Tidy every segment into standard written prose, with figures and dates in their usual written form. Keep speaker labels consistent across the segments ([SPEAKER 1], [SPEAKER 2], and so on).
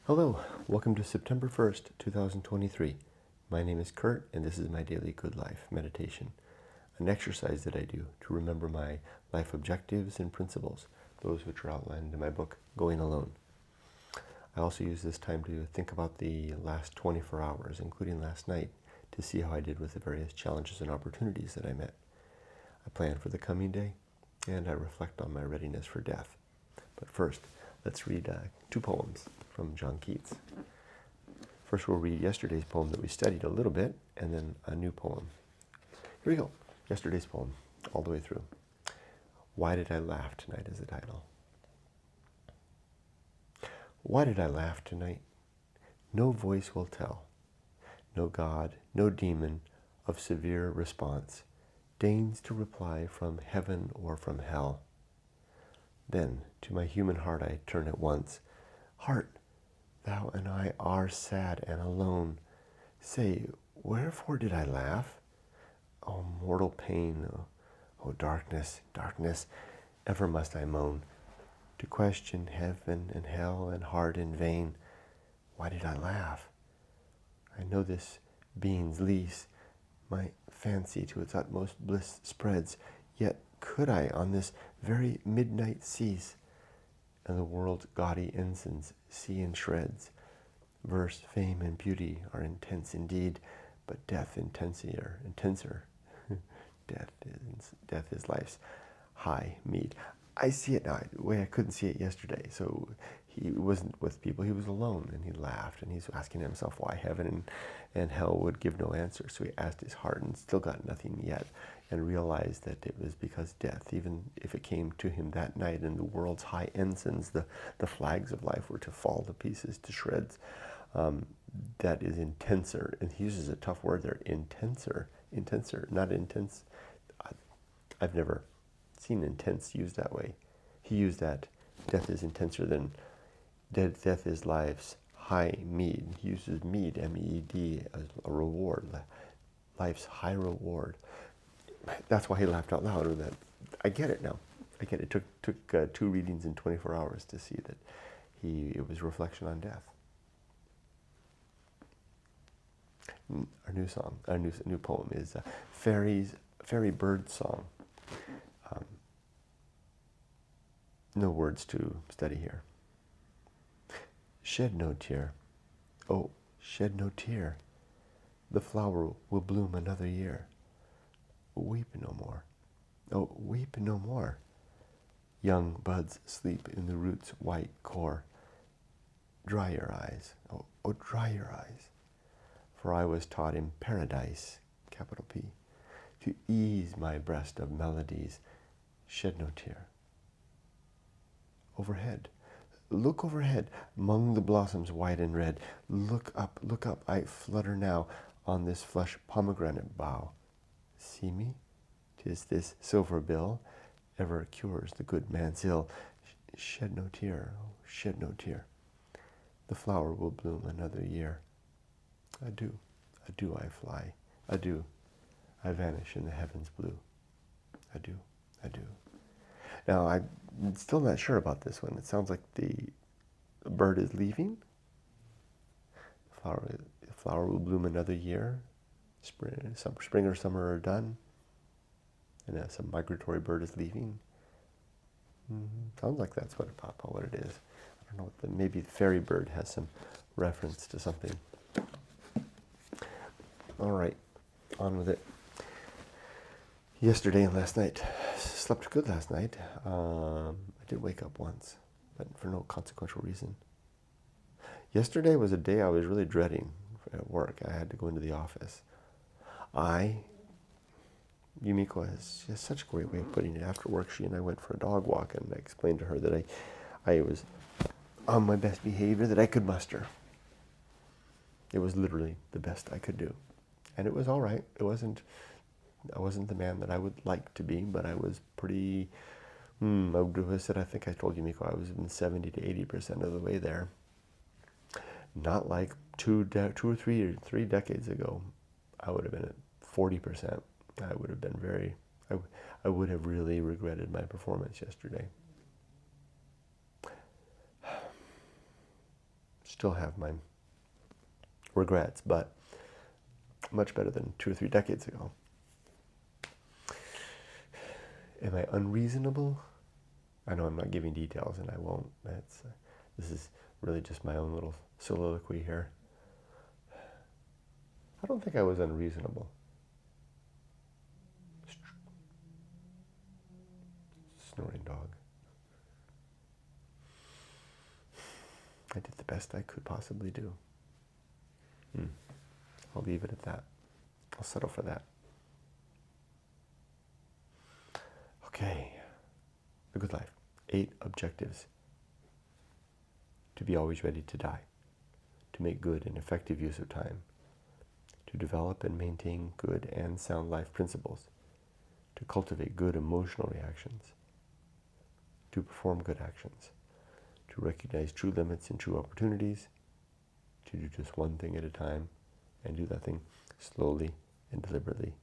[SPEAKER 1] Hello, welcome to September 1st, 2023. My name is Kurt, and this is my daily Good Life meditation, an exercise that I do to remember my life objectives and principles, those which are outlined in my book, Going Alone. I also use this time to think about the last 24 hours, including last night, to see how I did with the various challenges and opportunities that I met. I plan for the coming day, and I reflect on my readiness for death. But first, let's read two poems from John Keats. First, we'll read yesterday's poem that we studied a little bit, and then a new poem. Here we go. Yesterday's poem, all the way through. Why Did I Laugh Tonight is the title. Why did I laugh tonight? No voice will tell. No god, no demon of severe response deigns to reply from heaven or from hell. Then to my human heart I turn at once. Heart, thou and I are sad and alone. Say, wherefore did I laugh? O mortal pain, O darkness, darkness, ever must I moan, to question heaven and hell and heart in vain. Why did I laugh? I know this being's lease, my fancy to its utmost bliss spreads, yet could I on this very midnight cease, and the world's gaudy ensigns see in shreds. Verse, fame, and beauty are intense indeed, but death intenser. Death is life's high meed. I see it now, the way I couldn't see it yesterday. So he wasn't with people, he was alone, and he laughed, and he's asking himself why heaven and hell would give no answer. So he asked his heart and still got nothing yet, and realized that it was because death, even if it came to him that night and the world's high ensigns, the flags of life were to fall to pieces, to shreds, that is intenser. And he uses a tough word there, intenser, not intense. I've never seen intense used that way. He used that death is intenser than death is life's high meed. He uses meed, M-E-E-D, as a reward, life's high reward. That's why he laughed out loud. That I get it now. I get it. It took 2 readings in 24 hours to see that it was reflection on death. Our new song, our new poem is Fairy Bird Song. No words to study here. Shed no tear, oh, shed no tear. The flower will bloom another year. Weep no more, oh, weep no more. Young buds sleep in the root's white core. Dry your eyes, oh, dry your eyes. For I was taught in paradise, capital P, to ease my breast of melodies. Shed no tear. Overhead, look overhead, among the blossoms white and red. Look up, I flutter now on this flush pomegranate bough. See me? 'Tis this silver bill ever cures the good man's ill. Shed no tear, oh, shed no tear. The flower will bloom another year. Adieu, adieu I fly, adieu, I vanish in the heavens blue. Adieu, adieu. Now, I'm still not sure about this one. It sounds like the bird is leaving. The flower will bloom another year. Spring or summer are done. And some migratory bird is leaving. Sounds like that's what it is. I don't know. Maybe the fairy bird has some reference to something. All right, on with it. Yesterday and last night. Slept good last night. I did wake up once, but for no consequential reason. Yesterday was a day I was really dreading at work. I had to go into the office. Yumiko has such a great way of putting it. After work, she and I went for a dog walk, and I explained to her that I was on my best behavior that I could muster. It was literally the best I could do. And it was all right. I wasn't the man that I would like to be, but I was pretty, I would have said, I think I told you, Miko, I was in 70 to 80% of the way there. Not like two or three decades ago. I would have been at 40%. I would have been I would have really regretted my performance yesterday. Still have my regrets, but much better than 2 or 3 decades ago. Am I unreasonable? I know I'm not giving details, and I won't. This is really just my own little soliloquy here. I don't think I was unreasonable. Snoring dog. I did the best I could possibly do. I'll leave it at that. I'll settle for that. Okay. The good life. 8 objectives. To be always ready to die. To make good and effective use of time. To develop and maintain good and sound life principles. To cultivate good emotional reactions. To perform good actions. To recognize true limits and true opportunities. To do just one thing at a time, and do that thing slowly and deliberately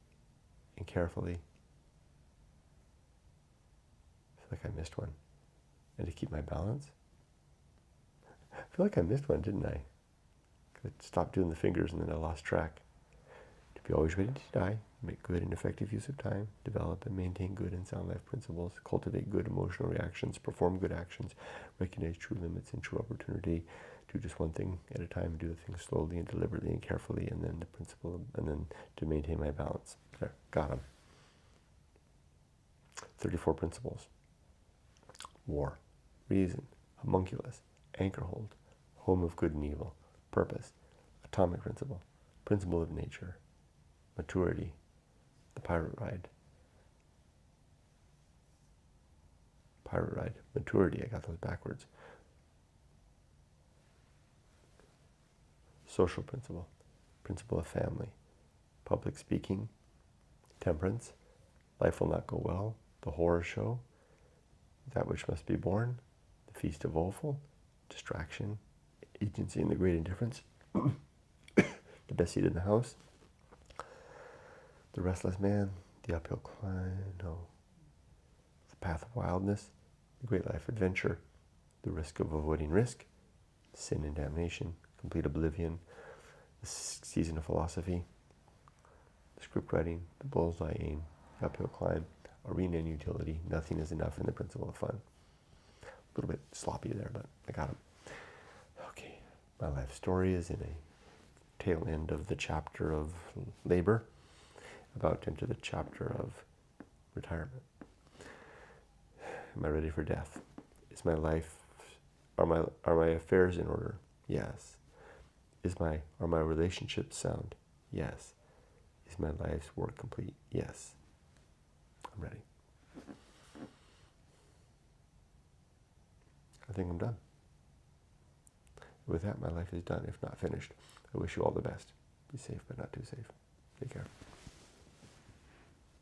[SPEAKER 1] and carefully. I feel like I missed one. And to keep my balance. I feel like I missed one, didn't I? I stopped doing the fingers and then I lost track. To be always ready to die, make good and effective use of time, develop and maintain good and sound life principles, cultivate good emotional reactions, perform good actions, recognize true limits and true opportunity, do just one thing at a time, do the thing slowly and deliberately and carefully, and then the principle, and then to maintain my balance. There, got them. 34 principles. War, reason, homunculus, anchor hold, home of good and evil, purpose, atomic principle, principle of nature, maturity, the pirate ride, maturity, I got those backwards, social principle, principle of family, public speaking, temperance, life will not go well, the horror show, that which must be born, the feast of woeful, distraction, agency and the great indifference, the best seat in the house, the restless man, the uphill climb, the path of wildness, the great life adventure, the risk of avoiding risk, sin and damnation, complete oblivion, the season of philosophy, the script writing, the bullseye aim, the uphill climb, arena and utility, nothing is enough, and the principle of fun. A little bit sloppy there, but I got them. Okay, my life story is in a tail end of the chapter of labor, about to enter the chapter of retirement. Am I ready for death? Is my life, are my affairs in order? Yes. Are my relationships sound? Yes. Is my life's work complete? Yes. I'm ready. I think I'm done. With that, my life is done, if not finished. I wish you all the best. Be safe, but not too safe. Take care.